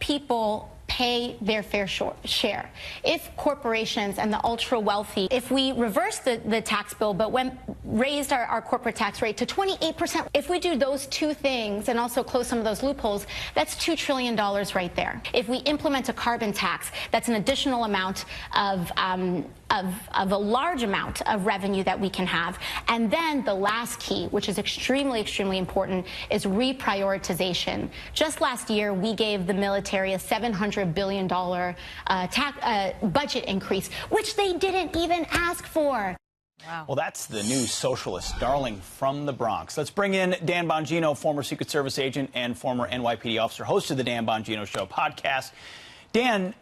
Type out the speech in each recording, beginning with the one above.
people pay their fair share, if corporations and the ultra-wealthy, if we reverse the tax bill but raised our corporate tax rate to 28%, if we do those two things and also close some of those loopholes, that's $2 trillion right there. If we implement a carbon tax, that's an additional amount of a large amount of revenue that we can have. And then the last key, which is extremely, extremely important, is reprioritization. Just last year, we gave the military a $700 billion budget increase, which they didn't even ask for. Wow. Well, that's the new socialist darling from the Bronx. Let's bring in Dan Bongino, former Secret Service agent and former NYPD officer, host of the Dan Bongino Show podcast. Dan,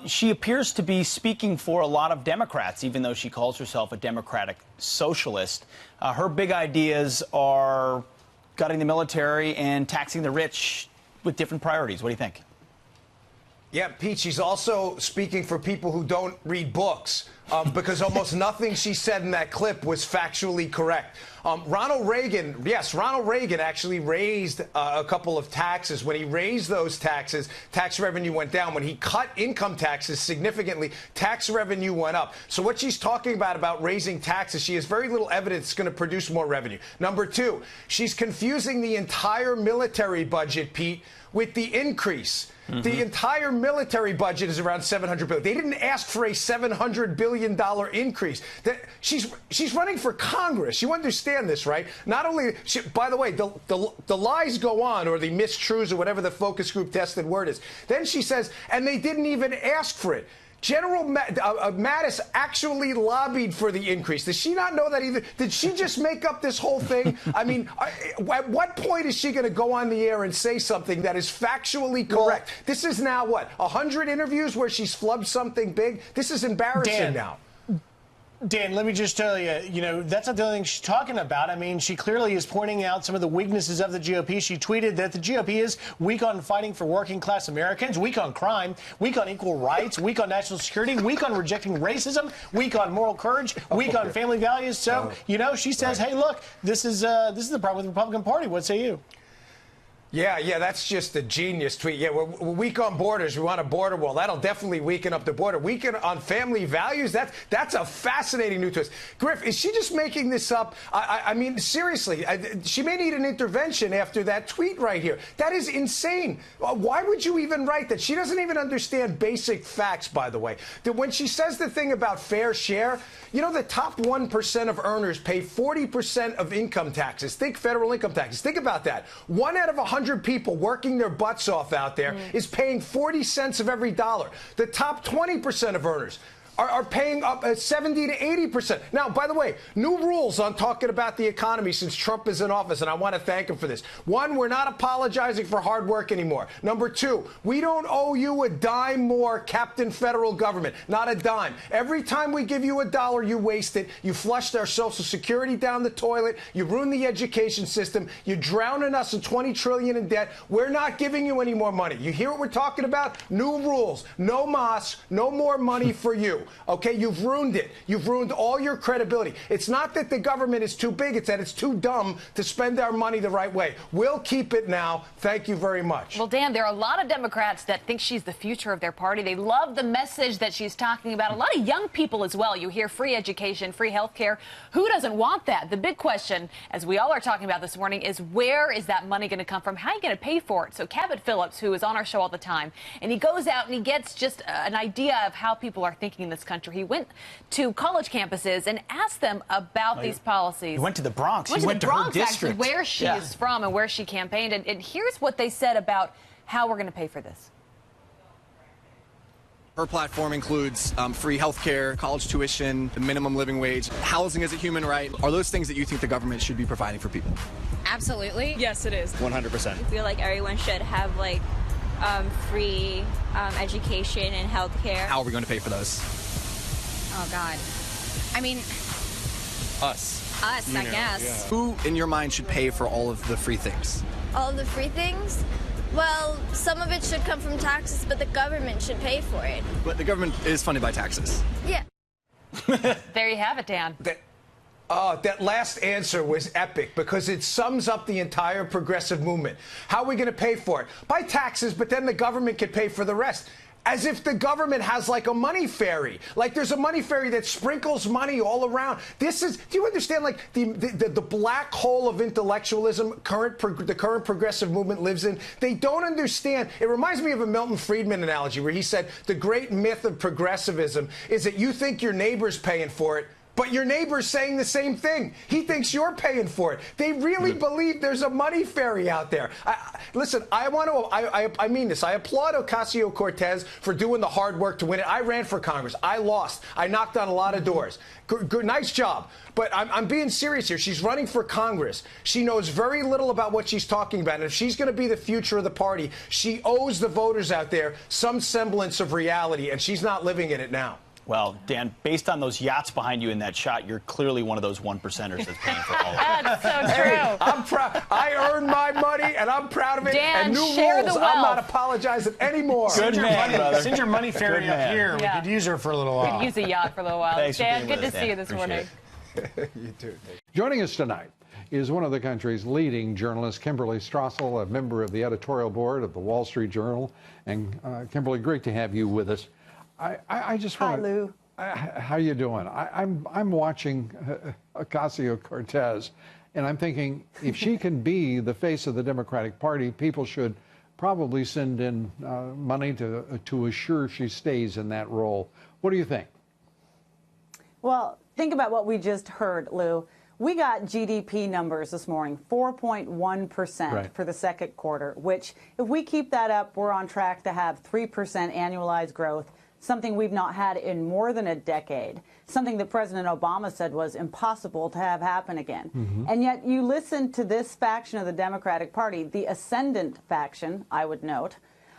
she appears to be speaking for a lot of Democrats, even though she calls herself a Democratic socialist. Her big ideas are gutting the military and taxing the rich with different priorities. What do you think? Yeah, Pete, she's also speaking for people who don't read books, because almost nothing she said in that clip was factually correct. Ronald Reagan actually raised a couple of taxes. When he raised those taxes, tax revenue went down. When he cut income taxes significantly, tax revenue went up. So what she's talking about raising taxes, she has very little evidence it's going to produce more revenue. Number two, she's confusing the entire military budget, Pete, with the increase. The entire military budget is around $700 billion. They didn't ask for a $700 billion increase. She's running for Congress. You understand this, right? Not only, by the way, the lies go on, or the mistruths, or whatever the focus group tested word is. Then she says, and they didn't even ask for it. General Mattis actually lobbied for the increase. Does she not know that either? Did she just make up this whole thing? I mean, at what point is she going to go on the air and say something that is factually correct? Well, this is now, what, 100 interviews where she's flubbed something big? This is embarrassing now. Dan, let me just tell you, that's not the only thing she's talking about. I mean, she clearly is pointing out some of the weaknesses of the GOP. She tweeted that the GOP is weak on fighting for working-class Americans, weak on crime, weak on equal rights, weak on national security, weak on rejecting racism, weak on moral courage, weak on family values. So, she says, hey, look, this is the problem with the Republican Party. What say you? Yeah, that's just a genius tweet. Yeah, we're weak on borders. We want a border wall. That'll definitely weaken up the border. Weaken on family values. That's a fascinating new twist. Griff, is she just making this up? I mean, seriously, she may need an intervention after that tweet right here. That is insane. Why would you even write that? She doesn't even understand basic facts, by the way. That when she says the thing about fair share, the top 1% of earners pay 40% of income taxes. Think federal income taxes. Think about that. 1 out of 100 people working their butts off out there is paying 40 cents of every dollar. The top 20% of earners are paying up 70 to 80%. Now, by the way, new rules on talking about the economy since Trump is in office, and I want to thank him for this. One, we're not apologizing for hard work anymore. Number two, we don't owe you a dime more, Captain Federal Government. Not a dime. Every time we give you a dollar, you waste it. You flushed our Social Security down the toilet. You ruined the education system. You're drowning us in $20 trillion in debt. We're not giving you any more money. You hear what we're talking about? New rules. No mas, no more money for you. Okay, you've ruined it. You've ruined all your credibility. It's not that the government is too big. It's that it's too dumb to spend our money the right way. We'll keep it now. Thank you very much. Well, Dan, there are a lot of Democrats that think she's the future of their party. They love the message that she's talking about. A lot of young people as well. You hear free education, free health care. Who doesn't want that? The big question, as we all are talking about this morning, is where is that money going to come from? How are you going to pay for it? So Cabot Phillips, who is on our show all the time, and he goes out and he gets just an idea of how people are thinking in this country. He went to college campuses and asked them about these policies. He went to the Bronx. He went to her Bronx, district. actually, where she is from and where she campaigned. And here's what they said about how we're going to pay for this. Her platform includes free health care, college tuition, the minimum living wage, housing as a human right. Are those things that you think the government should be providing for people? Absolutely. Yes, it is. 100%. I feel like everyone should have free education and health care. How are we going to pay for those? Oh, God. I mean... Us, I guess. Yeah. Who, in your mind, should pay for all of the free things? All of the free things? Well, some of it should come from taxes, but the government should pay for it. But the government is funded by taxes. Yeah. There you have it, Dan. That last answer was epic because it sums up the entire progressive movement. How are we going to pay for it? By taxes, but then the government can pay for the rest. As if the government has like a money fairy. Like there's a money fairy that sprinkles money all around. This is, do you understand like the black hole of intellectualism the current progressive movement lives in? They don't understand. It reminds me of a Milton Friedman analogy where he said the great myth of progressivism is that you think your neighbor's paying for it, but your neighbor's saying the same thing. He thinks you're paying for it. They really believe there's a money fairy out there. Listen, I mean this. I applaud Ocasio-Cortez for doing the hard work to win it. I ran for Congress. I lost. I knocked on a lot of doors. Good, nice job. But I'm being serious here. She's running for Congress. She knows very little about what she's talking about. And if she's going to be the future of the party, she owes the voters out there some semblance of reality, and she's not living in it now. Well, Dan, based on those yachts behind you in that shot, you're clearly one of those 1%ers that's paying for all of it. That's so true. Hey, I'm proud. I earned my money, and I'm proud of it. Dan, and new share rules. the wealth. I'm not apologizing anymore. Good man, brother. Send your money fairy up here. Yeah. We could use her for a little while. We could use a yacht for a little while. Thanks for Dan, being good with to us, see Dan. you this Appreciate morning. You too. Joining us tonight is one of the country's leading journalists, Kimberly Strassel, a member of the editorial board of the Wall Street Journal. And Kimberly, great to have you with us. I just want to... Hi, Lou. How you doing? I'm watching Ocasio-Cortez, and I'm thinking if she can be the face of the Democratic Party, people should probably send in money to assure she stays in that role. What do you think? Well, think about what we just heard, Lou. We got GDP numbers this morning, 4.1% for the second quarter, which if we keep that up, we're on track to have 3% annualized growth, something we've not had in more than a decade, something that President Obama said was impossible to have happen again. And yet you listen to this faction of the Democratic Party, the ascendant faction, I would note,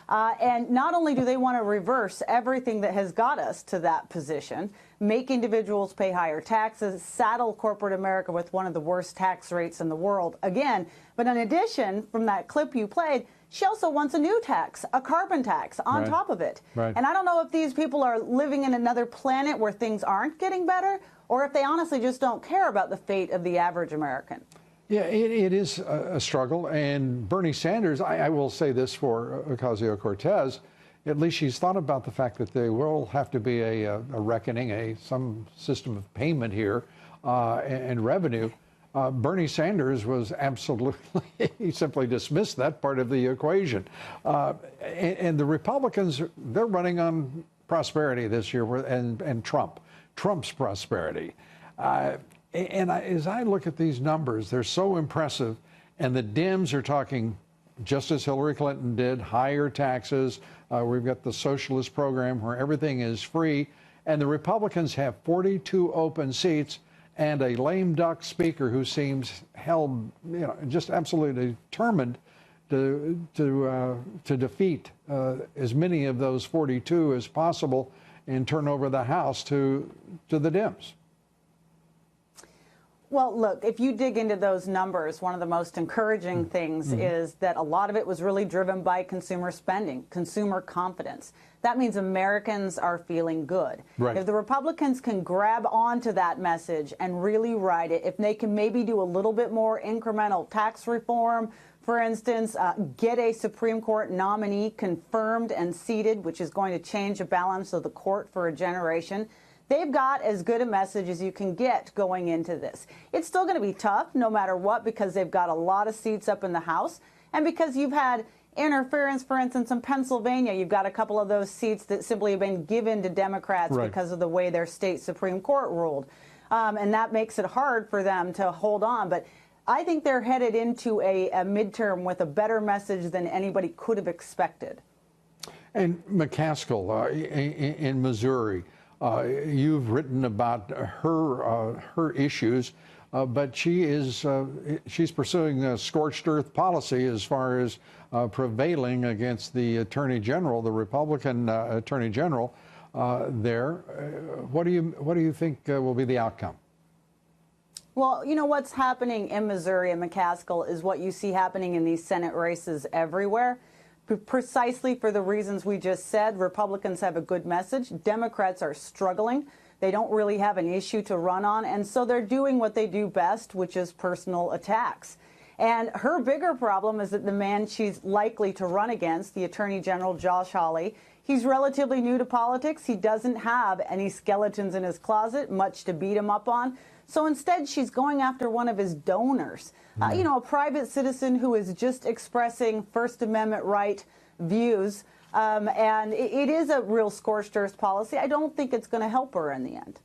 and not only do they want to reverse everything that has got us to that position, make individuals pay higher taxes, saddle corporate America with one of the worst tax rates in the world again, but in addition, from that clip you played, she also wants a new tax, a carbon tax on top of it. And I don't know if these people are living in another planet where things aren't getting better, or if they honestly just don't care about the fate of the average American. Yeah, it is a struggle. And Bernie Sanders, I will say this for Ocasio-Cortez, at least she's thought about the fact that there will have to be a reckoning, some system of payment here and revenue. Bernie Sanders was absolutely, he simply dismissed that part of the equation. And the Republicans, they're running on prosperity this year and Trump's prosperity. As I look at these numbers, they're so impressive. And the Dems are talking, just as Hillary Clinton did, higher taxes. We've got the Socialist program where everything is free. And the Republicans have 42 open seats and a lame duck speaker who seems held, just absolutely determined to defeat as many of those 42 as possible and turn over the House to the Dems. Well, look, if you dig into those numbers, one of the most encouraging things is that a lot of it was really driven by consumer spending, consumer confidence. That means Americans are feeling good. If the Republicans can grab onto that message and really ride it, if they can maybe do a little bit more incremental tax reform, for instance, get a Supreme Court nominee confirmed and seated, which is going to change the balance of the court for a generation, they've got as good a message as you can get going into this. It's still going to be tough no matter what because they've got a lot of seats up in the House and because you've had interference, for instance, in Pennsylvania. You've got a couple of those seats that simply have been given to Democrats because of the way their state Supreme Court ruled. And that makes it hard for them to hold on. But I think they're headed into a midterm with a better message than anybody could have expected. And McCaskill in Missouri, you've written about her issues, but she's pursuing a scorched earth policy as far as prevailing against the Attorney General, the Republican Attorney General there. What do you think will be the outcome? Well, you know what's happening in Missouri and McCaskill is what you see happening in these Senate races everywhere. Precisely for the reasons we just said, Republicans have a good message. Democrats are struggling. They don't really have an issue to run on, and so they're doing what they do best, which is personal attacks. And her bigger problem is that the man she's likely to run against, the Attorney General Josh Hawley, he's relatively new to politics. He doesn't have any skeletons in his closet, much to beat him up on. So instead, she's going after one of his donors, you know, a private citizen who is just expressing First Amendment right views. And it is a real scorched earth policy. I don't think it's going to help her in the end.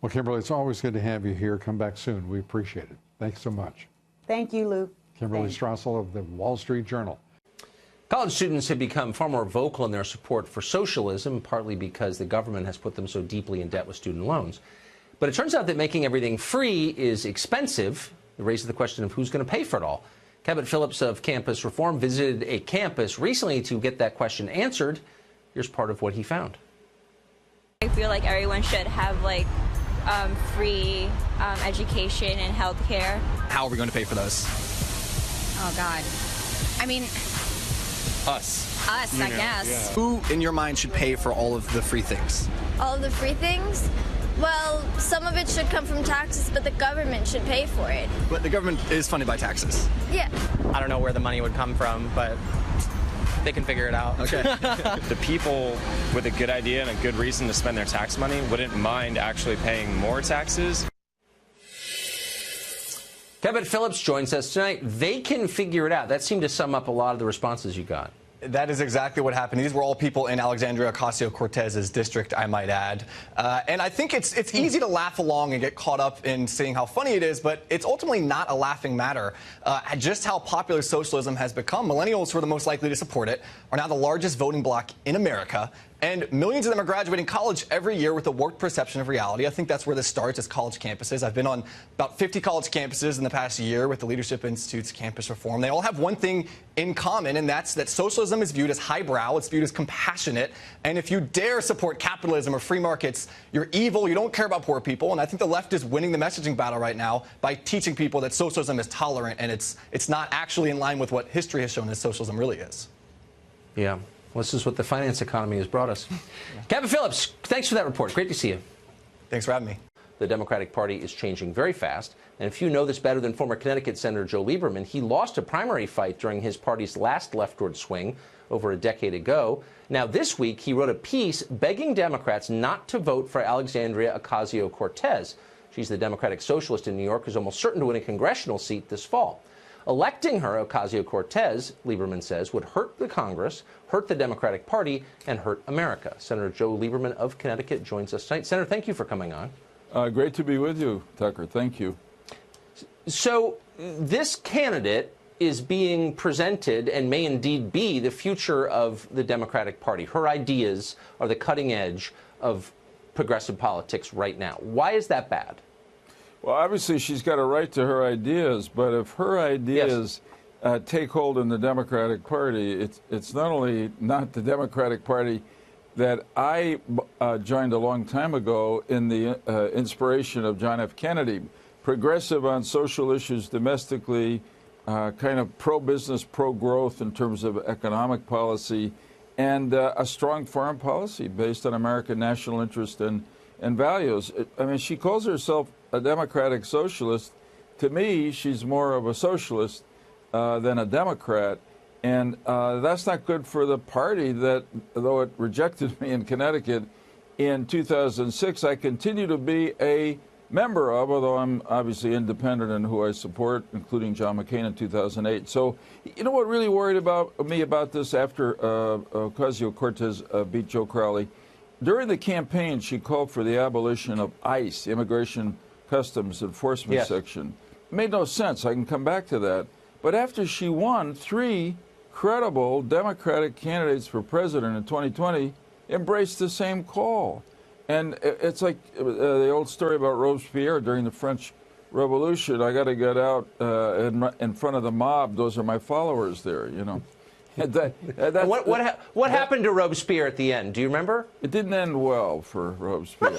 Well, Kimberly, it's always good to have you here. Come back soon. We appreciate it. Thanks so much. Thank you, Lou. Kimberly Strassel of the Wall Street Journal. College students have become far more vocal in their support for socialism, partly because the government has put them so deeply in debt with student loans. But it turns out that making everything free is expensive. It raises the question of who's going to pay for it all. Kevin Phillips of Campus Reform visited a campus recently to get that question answered. Here's part of what he found. I feel like everyone should have like free education and health care. How are we going to pay for those? Oh, God. I mean, Us, I guess. Yeah. Who, in your mind, should pay for all of the free things? All of the free things? Well, some of it should come from taxes, but the government should pay for it. But the government is funded by taxes. Yeah. I don't know where the money would come from, but they can figure it out. Okay. The people with a good idea and a good reason to spend their tax money wouldn't mind actually paying more taxes. Kevin Phillips joins us tonight. They can figure it out. That seemed to sum up a lot of the responses you got. That is exactly what happened. These were all people in Alexandria Ocasio-Cortez's district, I might add. And I think it's easy to laugh along and get caught up in seeing how funny it is, but it's ultimately not a laughing matter. Just how popular socialism has become. Millennials, who are the most likely to support it, are now the largest voting bloc in America. And millions of them are graduating college every year with a warped perception of reality. I think that's where this starts, as college campuses. I've been on about 50 college campuses in the past year with the Leadership Institute's Campus Reform. They all have one thing in common, and that's that socialism is viewed as highbrow, it's viewed as compassionate, and if you dare support capitalism or free markets, you're evil, you don't care about poor people. And I think the left is winning the messaging battle right now by teaching people that socialism is tolerant, and it's not actually in line with what history has shown that socialism really is. Yeah. Well, this is what the finance economy has brought us. Kevin Phillips, thanks for that report. Great to see you. Thanks for having me. The Democratic Party is changing very fast. And if you know this better than former Connecticut Senator Joe Lieberman, he lost a primary fight during his party's last leftward swing over a decade ago. Now, this week, he wrote a piece begging Democrats not to vote for Alexandria Ocasio-Cortez. She's the Democratic Socialist in New York who's almost certain to win a congressional seat this fall. Electing her, Ocasio-Cortez, Lieberman says, would hurt the Congress, hurt the Democratic Party, and hurt America. Senator Joe Lieberman of Connecticut joins us tonight. Senator, thank you for coming on. Great to be with you, Tucker. Thank you. So this candidate is being presented and may indeed be the future of the Democratic Party. Her ideas are the cutting edge of progressive politics right now. Why is that bad? Well, obviously, she's got a right to her ideas, but if her ideas take hold in the Democratic Party, it's not only not the Democratic Party that I joined a long time ago in the inspiration of John F. Kennedy, progressive on social issues domestically, kind of pro-business, pro-growth in terms of economic policy, and a strong foreign policy based on American national interest and values. I mean, she calls herself a democratic socialist. To me, she's more of a socialist than a Democrat. And that's not good for the party that, though it rejected me in Connecticut in 2006, I continue to be a member of, although I'm obviously independent in who I support, including John McCain in 2008. So, you know what really worried me about this after Ocasio-Cortez beat Joe Crowley? During the campaign, she called for the abolition of ICE, the Immigration Customs Enforcement Section. It made no sense. I can come back to that. But after she won, 3 credible Democratic candidates for president in 2020 embraced the same call. And it's like the old story about Robespierre during the French Revolution. I got to get out in front of the mob. Those are my followers there, you know. What happened to Robespierre at the end? Do you remember? It didn't end well for Robespierre.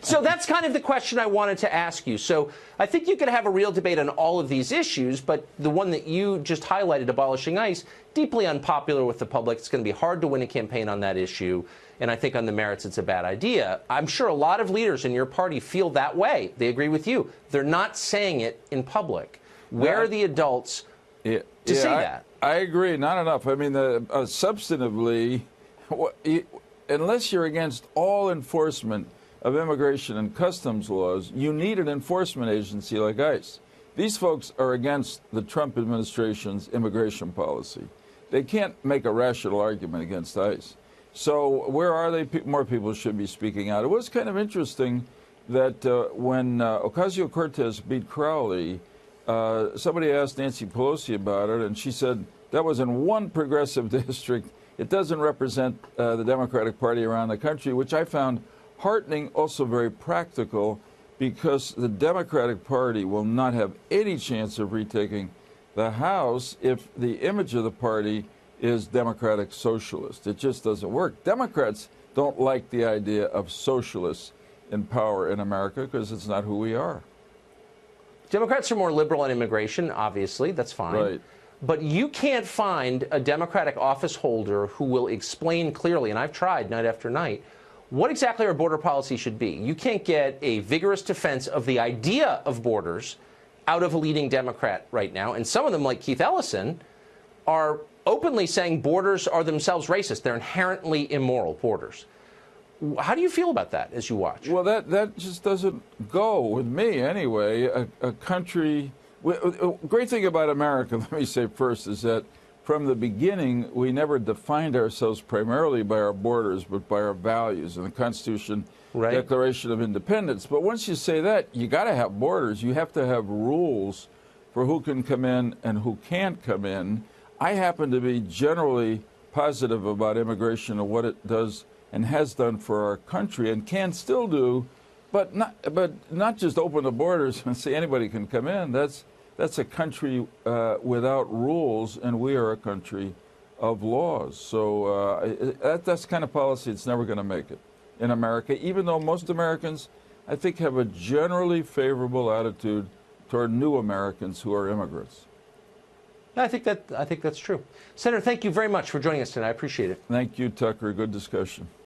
So that's kind of the question I wanted to ask you. So I think you could have a real debate on all of these issues, but the one that you just highlighted, abolishing ICE, deeply unpopular with the public. It's going to be hard to win a campaign on that issue. And I think on the merits, it's a bad idea. I'm sure a lot of leaders in your party feel that way. They agree with you. They're not saying it in public. Where are the adults to say that? I agree. Not enough. I mean, substantively, unless you're against all enforcement of immigration and customs laws, you need an enforcement agency like ICE. These folks are against the Trump administration's immigration policy. They can't make a rational argument against ICE. So where are they? More people should be speaking out. It was kind of interesting that when Ocasio-Cortez beat Crowley, somebody asked Nancy Pelosi about it, and she said that was in one progressive district. It doesn't represent the Democratic Party around the country, which I found heartening, also very practical, because the Democratic Party will not have any chance of retaking the House if the image of the party is Democratic Socialist. It just doesn't work. Democrats don't like the idea of socialists in power in America because it's not who we are. Democrats are more liberal on immigration, obviously. That's fine. Right. But you can't find a Democratic office holder who will explain clearly, and I've tried night after night, what exactly our border policy should be. You can't get a vigorous defense of the idea of borders out of a leading Democrat right now. And some of them, like Keith Ellison, are openly saying borders are themselves racist. They're inherently immoral, borders. How do you feel about that as you watch? Well, that just doesn't go with me anyway. A country, a great thing about America, let me say first, is that from the beginning, we never defined ourselves primarily by our borders, but by our values and the Constitution, Declaration of Independence. But once you say that, you got to have borders. You have to have rules for who can come in and who can't come in. I happen to be generally positive about immigration and what it does and has done for our country and can still do, but not just open the borders and say anybody can come in. That's a country without rules, and we are a country of laws. So that's the kind of policy that's never going to make it in America, even though most Americans, I think, have a generally favorable attitude toward new Americans who are immigrants. I think that's true. Senator, thank you very much for joining us tonight. I appreciate it. Thank you, Tucker. Good discussion.